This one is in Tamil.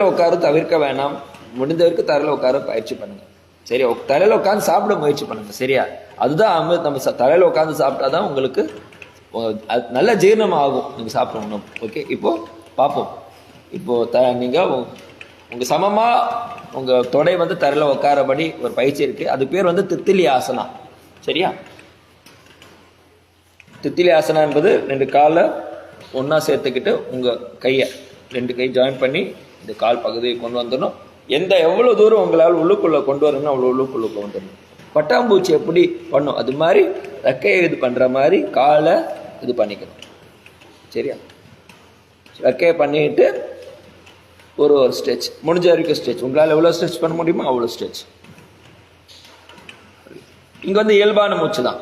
உட்கார தவிர்க்க வேணாம். முடிந்த வரைக்கும் தரையில் உட்கார பயிற்சி பண்ணுங்க. சரி, தரையில் உட்காந்து சாப்பிட முயற்சி பண்ணுங்க. சரியா? அதுதான் நம்ம தரையில் உட்காந்து சாப்பிட்டாதான் உங்களுக்கு நல்ல ஜீரணம் ஆகும் நீங்க சாப்பிட்ற உணவு. ஓகே, இப்போ பார்ப்போம். இப்போ நீங்க உங்க சமமா உங்க தொடை தரையில் உட்காரபடி ஒரு பயிற்சி இருக்கு. அது பேர் தித்திலி ஆசனா. சரியா? தித்திலி ஆசனா என்பது 2 காலை ஒன்னா சேர்த்துக்கிட்டு உங்க கையை 2 கை ஜாயின் பண்ணி இந்த கால் பகுதியை கொண்டு வந்துடணும். எவ்வளவு தூரம் உங்களால் உள்ளுக்குள்ள கொண்டு வரணும் அவ்வளோ உள்ளுக்குள்ள வந்துடணும். பட்டாம்பூச்சி எப்படி பண்ணும் அது மாதிரி ரெக்கையை இது பண்ற மாதிரி காலை இது பண்ணிக்கணும். சரியா? ரெக்கையை பண்ணிட்டு ஒரு ஸ்ட்ரெச், முடிஞ்ச வரைக்கும் ஸ்ட்ரெச், உங்களால் எவ்வளோ ஸ்ட்ரெச் பண்ண முடியுமோ அவ்வளோ ஸ்ட்ரெச். இங்க இயல்பான மூச்சு தான்.